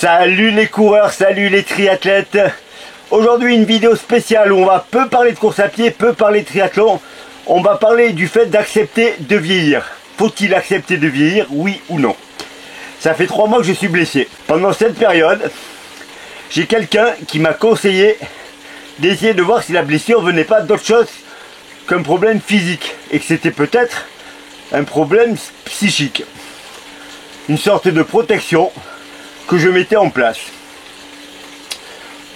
Salut les coureurs, salut les triathlètes. Aujourd'hui une vidéo spéciale où on va peu parler de course à pied, peu parler de triathlon. On va parler du fait d'accepter de vieillir. Faut-il accepter de vieillir, oui ou non? Ça fait 3 mois que je suis blessé. Pendant cette période, j'ai quelqu'un qui m'a conseillé d'essayer de voir si la blessure venait pas d'autre chose qu'un problème physique et que c'était peut-être un problème psychique. Une sorte de protection que je mettais en place.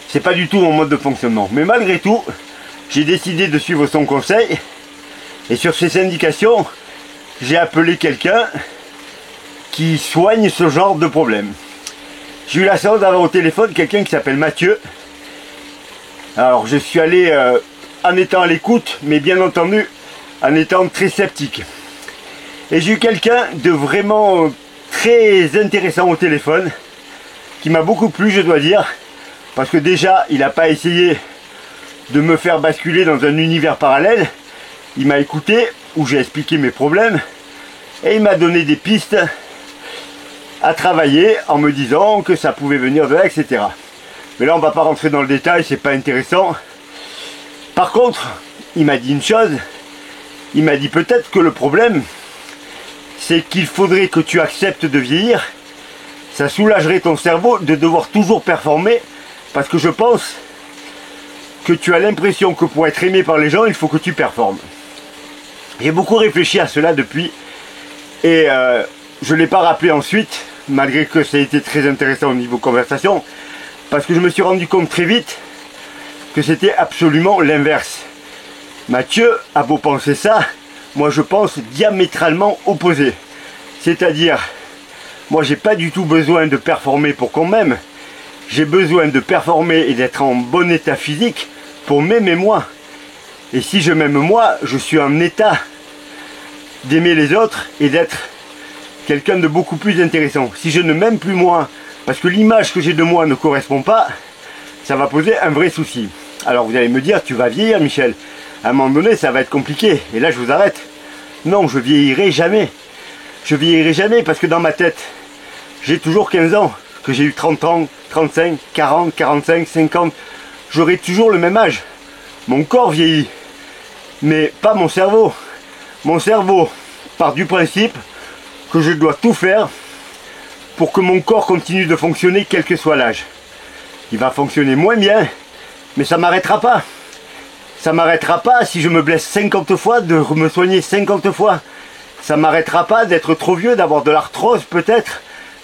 C'est pas du tout mon mode de fonctionnement, mais malgré tout, j'ai décidé de suivre son conseil et sur ses indications, j'ai appelé quelqu'un qui soigne ce genre de problème. J'ai eu la chance d'avoir au téléphone quelqu'un qui s'appelle Mathieu. Alors je suis allé en étant à l'écoute, mais bien entendu en étant très sceptique. Et j'ai eu quelqu'un de vraiment très intéressant au téléphone, qui m'a beaucoup plu, je dois dire, parce que déjà il n'a pas essayé de me faire basculer dans un univers parallèle. Il m'a écouté, où j'ai expliqué mes problèmes, et il m'a donné des pistes à travailler en me disant que ça pouvait venir de là, etc. Mais là on va pas rentrer dans le détail, c'est pas intéressant. Par contre, il m'a dit une chose, il m'a dit peut-être que le problème c'est qu'il faudrait que tu acceptes de vieillir. Ça soulagerait ton cerveau de devoir toujours performer, parce que je pense que tu as l'impression que pour être aimé par les gens, il faut que tu performes. J'ai beaucoup réfléchi à cela depuis, et je ne l'ai pas rappelé ensuite, malgré que ça a été très intéressant au niveau conversation, parce que je me suis rendu compte très vite que c'était absolument l'inverse. Mathieu a beau penser ça, moi je pense diamétralement opposé. C'est-à-dire, moi j'ai pas du tout besoin de performer pour qu'on m'aime. J'ai besoin de performer et d'être en bon état physique pour m'aimer moi. Et si je m'aime moi, je suis en état d'aimer les autres et d'être quelqu'un de beaucoup plus intéressant. Si je ne m'aime plus moi, parce que l'image que j'ai de moi ne correspond pas, ça va poser un vrai souci. Alors vous allez me dire, tu vas vieillir Michel. À un moment donné, ça va être compliqué. Et là, je vous arrête. Non, je vieillirai jamais. Je vieillirai jamais parce que dans ma tête, j'ai toujours 15 ans. Que j'ai eu 30 ans, 35, 40, 45, 50. J'aurai toujours le même âge. Mon corps vieillit. Mais pas mon cerveau. Mon cerveau part du principe que je dois tout faire pour que mon corps continue de fonctionner quel que soit l'âge. Il va fonctionner moins bien, mais ça ne m'arrêtera pas. Ça ne m'arrêtera pas si je me blesse 50 fois, de me soigner 50 fois. Ça ne m'arrêtera pas d'être trop vieux, d'avoir de l'arthrose peut-être,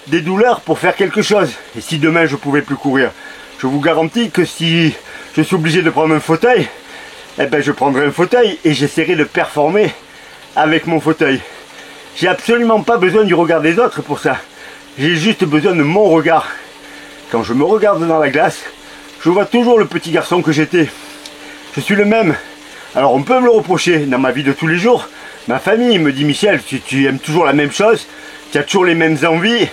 des douleurs pour faire quelque chose. Et si demain je ne pouvais plus courir, je vous garantis que si je suis obligé de prendre un fauteuil, eh ben je prendrai un fauteuil et j'essaierai de performer avec mon fauteuil. J'ai absolument pas besoin du regard des autres pour ça. J'ai juste besoin de mon regard. Quand je me regarde dans la glace, je vois toujours le petit garçon que j'étais. Je suis le même. Alors on peut me le reprocher dans ma vie de tous les jours. Ma famille me dit Michel, tu aimes toujours la même chose, tu as toujours les mêmes envies,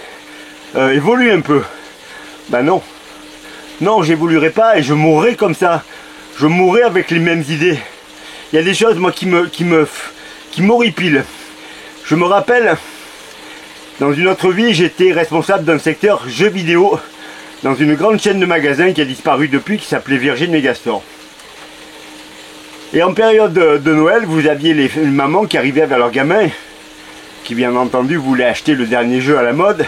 évolue un peu. Ben non. Non, j'évoluerai pas et je mourrai comme ça. Je mourrai avec les mêmes idées. Il y a des choses moi qui m'horripilent. Je me rappelle, dans une autre vie, j'étais responsable d'un secteur jeux vidéo dans une grande chaîne de magasins qui a disparu depuis, qui s'appelait Virgin Megastore. Et en période de Noël, vous aviez les mamans qui arrivaient avec leurs gamins, qui bien entendu voulaient acheter le dernier jeu à la mode.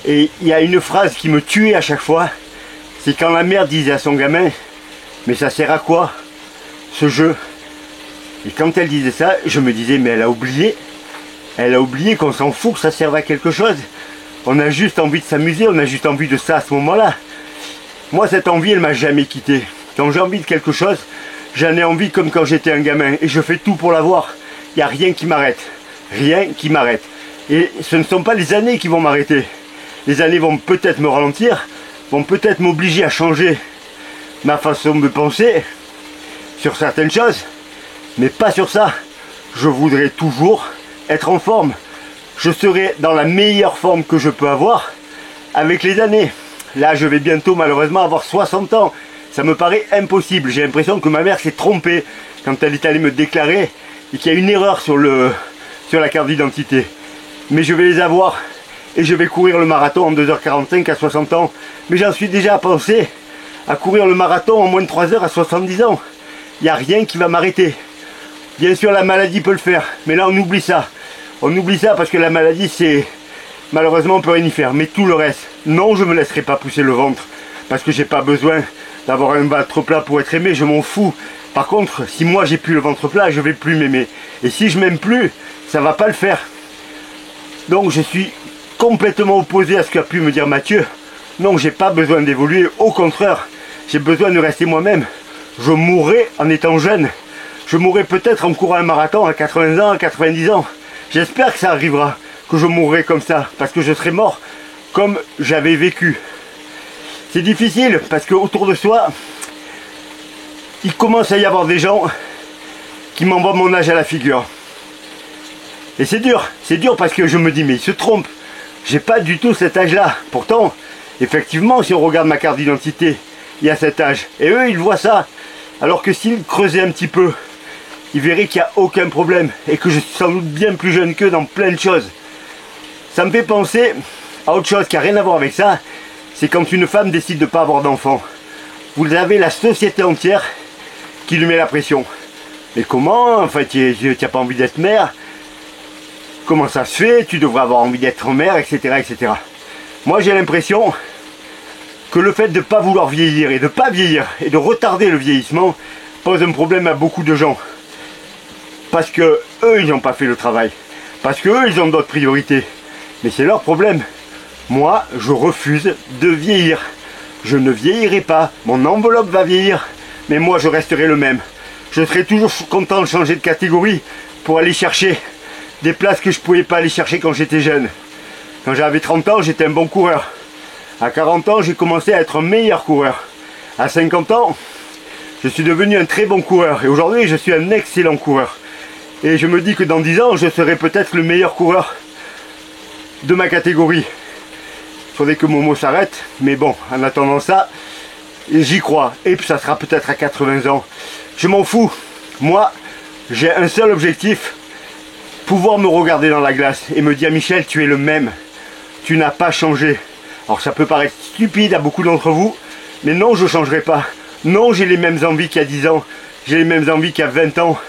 Et il y a une phrase qui me tuait à chaque fois, c'est quand la mère disait à son gamin, mais ça sert à quoi ce jeu? Et quand elle disait ça, je me disais, mais elle a oublié qu'on s'en fout, que ça serve à quelque chose. On a juste envie de s'amuser, on a juste envie de ça à ce moment-là. Moi, cette envie, elle m'a jamais quitté. Quand j'ai envie de quelque chose, j'en ai envie comme quand j'étais un gamin. Et je fais tout pour l'avoir. Il n'y a rien qui m'arrête. Rien qui m'arrête. Et ce ne sont pas les années qui vont m'arrêter. Les années vont peut-être me ralentir, vont peut-être m'obliger à changer ma façon de penser sur certaines choses, mais pas sur ça. Je voudrais toujours être en forme. Je serai dans la meilleure forme que je peux avoir avec les années. Là, je vais bientôt malheureusement avoir 60 ans. Ça me paraît impossible. J'ai l'impression que ma mère s'est trompée quand elle est allée me déclarer et qu'il y a une erreur sur la carte d'identité. Mais je vais les avoir et je vais courir le marathon en 2h45 à 60 ans. Mais j'en suis déjà pensé à courir le marathon en moins de 3 heures à 70 ans. Il n'y a rien qui va m'arrêter. Bien sûr, la maladie peut le faire, mais là on oublie ça. On oublie ça parce que la maladie, c'est... Malheureusement, on peut rien y faire. Mais tout le reste, non, je ne me laisserai pas pousser le ventre. Parce que j'ai pas besoin d'avoir un ventre plat pour être aimé, je m'en fous. Par contre, si moi j'ai plus le ventre plat, je vais plus m'aimer. Et si je m'aime plus, ça va pas le faire. Donc je suis complètement opposé à ce qu'a pu me dire Mathieu. Non, j'ai pas besoin d'évoluer. Au contraire, j'ai besoin de rester moi-même. Je mourrai en étant jeune. Je mourrai peut-être en courant un marathon à 80 ans, à 90 ans. J'espère que ça arrivera, que je mourrai comme ça, parce que je serai mort comme j'avais vécu. C'est difficile, parce qu'autour de soi, il commence à y avoir des gens qui m'envoient mon âge à la figure. Et c'est dur parce que je me dis, mais ils se trompent. J'ai pas du tout cet âge-là. Pourtant, effectivement, si on regarde ma carte d'identité, il y a cet âge. Et eux, ils voient ça. Alors que s'ils creusaient un petit peu, ils verraient qu'il n'y a aucun problème et que je suis sans doute bien plus jeune qu'eux dans plein de choses. Ça me fait penser à autre chose qui n'a rien à voir avec ça. C'est quand une femme décide de ne pas avoir d'enfant. Vous avez la société entière qui lui met la pression. Mais comment? Enfin, tu n'as pas envie d'être mère? Comment ça se fait? Tu devrais avoir envie d'être mère, etc., etc. Moi, j'ai l'impression que le fait de ne pas vouloir vieillir et de ne pas vieillir et de retarder le vieillissement pose un problème à beaucoup de gens. Parce que eux, ils n'ont pas fait le travail. Parce que eux, ils ont d'autres priorités. Mais c'est leur problème. Moi, je refuse de vieillir. Je ne vieillirai pas. Mon enveloppe va vieillir. Mais moi, je resterai le même. Je serai toujours content de changer de catégorie pour aller chercher des places que je ne pouvais pas aller chercher quand j'étais jeune. Quand j'avais 30 ans, j'étais un bon coureur. À 40 ans, j'ai commencé à être un meilleur coureur. À 50 ans, je suis devenu un très bon coureur. Et aujourd'hui, je suis un excellent coureur. Et je me dis que dans 10 ans, je serai peut-être le meilleur coureur de ma catégorie. Il faudrait que Momo s'arrête. Mais bon, en attendant ça, j'y crois. Et puis ça sera peut-être à 80 ans. Je m'en fous. Moi, j'ai un seul objectif. Pouvoir me regarder dans la glace et me dire, Michel, tu es le même. Tu n'as pas changé. Alors ça peut paraître stupide à beaucoup d'entre vous. Mais non, je ne changerai pas. Non, j'ai les mêmes envies qu'il y a 10 ans. J'ai les mêmes envies qu'il y a 20 ans.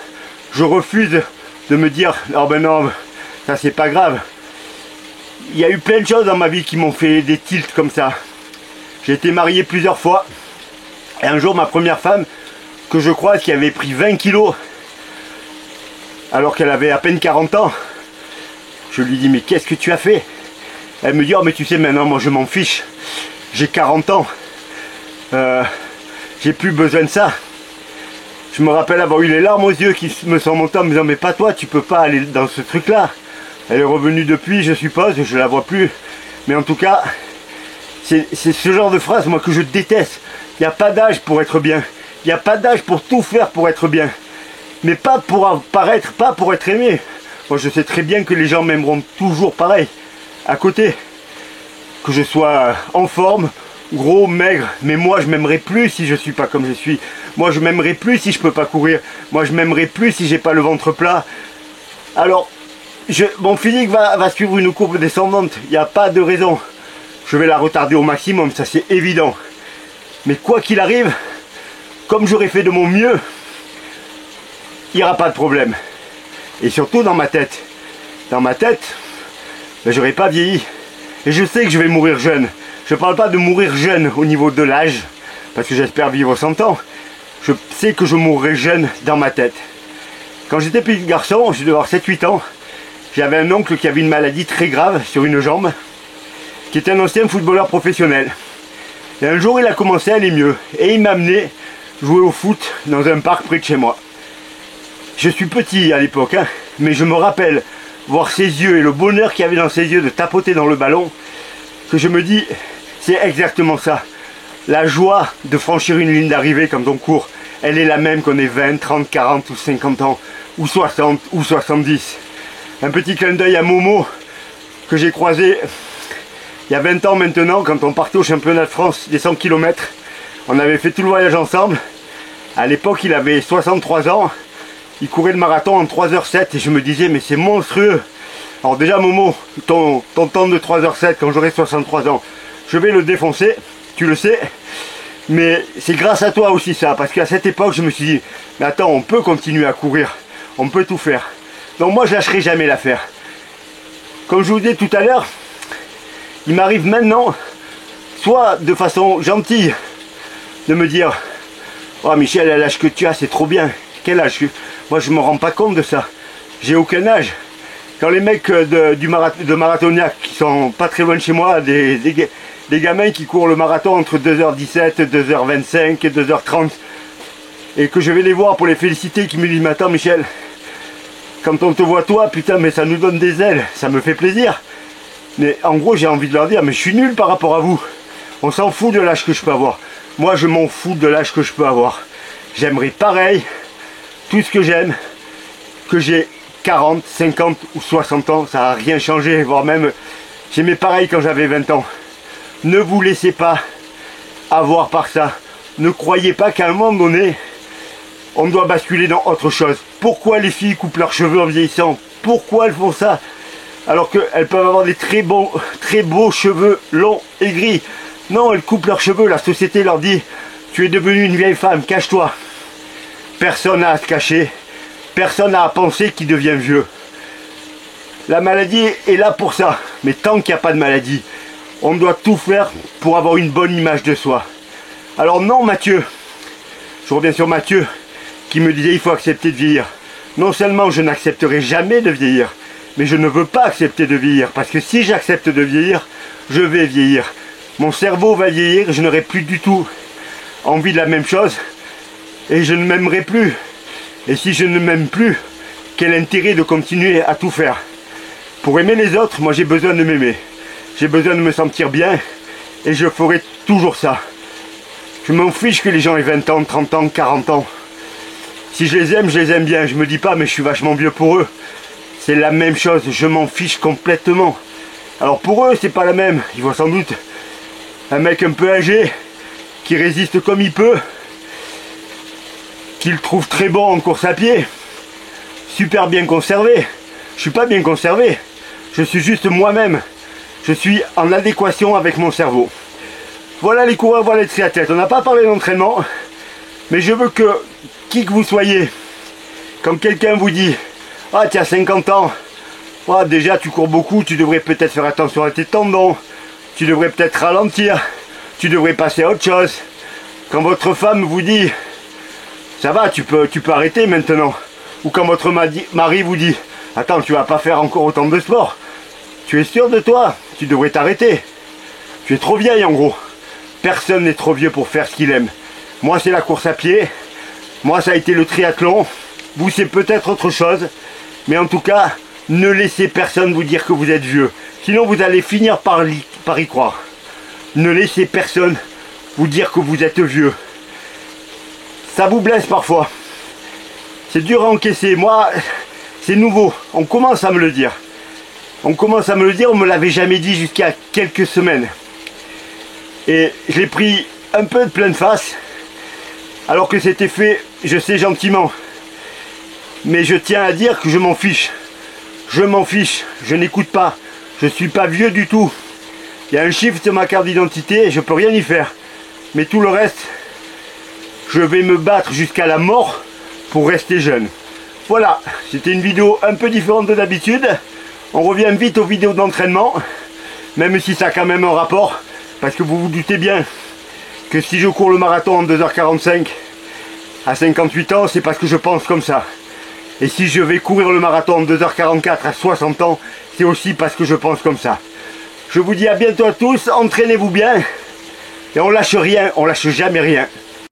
Je refuse de me dire, oh ben non, ça c'est pas grave. Il y a eu plein de choses dans ma vie qui m'ont fait des tilts comme ça. J'ai été marié plusieurs fois. Et un jour, ma première femme, que je crois qui avait pris 20 kilos, alors qu'elle avait à peine 40 ans, je lui dis, mais qu'est-ce que tu as fait? Elle me dit, oh mais tu sais maintenant, moi je m'en fiche. J'ai 40 ans. J'ai plus besoin de ça. Je me rappelle avoir eu les larmes aux yeux qui me sont montées en me disant, mais pas toi, tu peux pas aller dans ce truc-là. Elle est revenue depuis, je suppose, je la vois plus. Mais en tout cas, c'est ce genre de phrase, moi, que je déteste. Il n'y a pas d'âge pour être bien. Il n'y a pas d'âge pour tout faire pour être bien. Mais pas pour apparaître, pas pour être aimé. Moi, je sais très bien que les gens m'aimeront toujours pareil, à côté. Que je sois en forme, gros, maigre, mais moi je m'aimerais plus si je suis pas comme je suis. Moi je m'aimerais plus si je peux pas courir. Moi je m'aimerais plus si j'ai pas le ventre plat. Alors, mon physique va suivre une courbe descendante. Il n'y a pas de raison. Je vais la retarder au maximum, ça c'est évident. Mais quoi qu'il arrive, comme j'aurais fait de mon mieux, il n'y aura pas de problème. Et surtout dans ma tête. Dans ma tête, ben, j'aurais pas vieilli. Et je sais que je vais mourir jeune. Je ne parle pas de mourir jeune au niveau de l'âge, parce que j'espère vivre 100 ans. Je sais que je mourrai jeune dans ma tête. Quand j'étais petit garçon, je devais avoir 7-8 ans, j'avais un oncle qui avait une maladie très grave sur une jambe, qui était un ancien footballeur professionnel. Et un jour, il a commencé à aller mieux. Et il m'a amené jouer au foot dans un parc près de chez moi. Je suis petit à l'époque, hein, mais je me rappelle voir ses yeux et le bonheur qu'il y avait dans ses yeux de tapoter dans le ballon, que je me dis, c'est exactement ça. La joie de franchir une ligne d'arrivée quand on court, elle est la même qu'on ait 20, 30, 40 ou 50 ans, ou 60 ou 70. Un petit clin d'œil à Momo, que j'ai croisé il y a 20 ans maintenant, quand on partait au championnat de France des 100 km. On avait fait tout le voyage ensemble. À l'époque, il avait 63 ans. Il courait le marathon en 3h07 et je me disais, mais c'est monstrueux. Alors déjà Momo, ton temps de 3h07 quand j'aurai 63 ans, je vais le défoncer, tu le sais. Mais c'est grâce à toi aussi ça, parce qu'à cette époque je me suis dit, mais attends, on peut continuer à courir, on peut tout faire. Donc moi je lâcherai jamais l'affaire. Comme je vous disais tout à l'heure, il m'arrive maintenant, soit de façon gentille, de me dire, oh Michel, l'âge que tu as c'est trop bien. Quel âge? Moi je me rends pas compte de ça, j'ai aucun âge. Quand les mecs de Marathoniac qui sont pas très loin de chez moi, des gamins qui courent le marathon entre 2h17, 2h25 et 2h30, et que je vais les voir pour les féliciter, qui me disent, mais attends Michel, quand on te voit toi, putain mais ça nous donne des ailes, ça me fait plaisir. Mais en gros j'ai envie de leur dire, mais je suis nul par rapport à vous. On s'en fout de l'âge que je peux avoir. Moi je m'en fous de l'âge que je peux avoir. J'aimerais pareil, tout ce que j'aime, que j'ai 40, 50 ou 60 ans, ça n'a rien changé, voire même j'aimais pareil quand j'avais 20 ans. Ne vous laissez pas avoir par ça. Ne croyez pas qu'à un moment donné, on doit basculer dans autre chose. Pourquoi les filles coupent leurs cheveux en vieillissant? Pourquoi elles font ça? Alors qu'elles peuvent avoir des très beaux cheveux longs et gris. Non, elles coupent leurs cheveux, la société leur dit, tu es devenue une vieille femme, cache-toi. Personne n'a à se cacher. Personne n'a à penser qu'il devient vieux. La maladie est là pour ça. Mais tant qu'il n'y a pas de maladie, on doit tout faire pour avoir une bonne image de soi. Alors non Mathieu, je reviens sur Mathieu, qui me disait il faut accepter de vieillir. Non seulement je n'accepterai jamais de vieillir, mais je ne veux pas accepter de vieillir. Parce que si j'accepte de vieillir, je vais vieillir. Mon cerveau va vieillir, je n'aurai plus du tout envie de la même chose. Et je ne m'aimerai plus. Et si je ne m'aime plus, quel intérêt de continuer à tout faire? Pour aimer les autres, moi j'ai besoin de m'aimer. J'ai besoin de me sentir bien. Et je ferai toujours ça. Je m'en fiche que les gens aient 20 ans, 30 ans, 40 ans. Si je les aime bien. Je me dis pas mais je suis vachement vieux pour eux. C'est la même chose, je m'en fiche complètement. Alors pour eux c'est pas la même. Ils voient sans doute un mec un peu âgé, qui résiste comme il peut, qu'il trouve très bon en course à pied, super bien conservé. Je suis pas bien conservé, je suis juste moi-même. Je suis en adéquation avec mon cerveau. Voilà les coureurs, voilà les triathlètes. On n'a pas parlé d'entraînement, mais je veux que, qui que vous soyez, quand quelqu'un vous dit « Ah, tu as 50 ans, ah, déjà tu cours beaucoup, tu devrais peut-être faire attention à tes tendons, tu devrais peut-être ralentir, tu devrais passer à autre chose. » Quand votre femme vous dit « Ça va, tu peux arrêter maintenant. » Ou quand votre mari vous dit « Attends, tu vas pas faire encore autant de sport. Tu es sûr de toi, tu devrais t'arrêter. Tu es trop vieille en gros. » Personne n'est trop vieux pour faire ce qu'il aime. Moi c'est la course à pied, moi ça a été le triathlon, vous c'est peut-être autre chose, mais en tout cas, ne laissez personne vous dire que vous êtes vieux. Sinon vous allez finir par y croire. Ne laissez personne vous dire que vous êtes vieux. Ça vous blesse parfois. C'est dur à encaisser. Moi, c'est nouveau. On commence à me le dire. On commence à me le dire, on ne me l'avait jamais dit jusqu'à quelques semaines. Et je l'ai pris un peu de pleine face, alors que c'était fait, je sais, gentiment. Mais je tiens à dire que je m'en fiche. Je m'en fiche, je n'écoute pas. Je ne suis pas vieux du tout. Il y a un chiffre sur ma carte d'identité et je ne peux rien y faire. Mais tout le reste, je vais me battre jusqu'à la mort pour rester jeune. Voilà, c'était une vidéo un peu différente de d'habitude. On revient vite aux vidéos d'entraînement, même si ça a quand même un rapport. Parce que vous vous doutez bien que si je cours le marathon en 2h45 à 58 ans, c'est parce que je pense comme ça. Et si je vais courir le marathon en 2h44 à 60 ans, c'est aussi parce que je pense comme ça. Je vous dis à bientôt à tous, entraînez-vous bien. Et on lâche rien, on lâche jamais rien.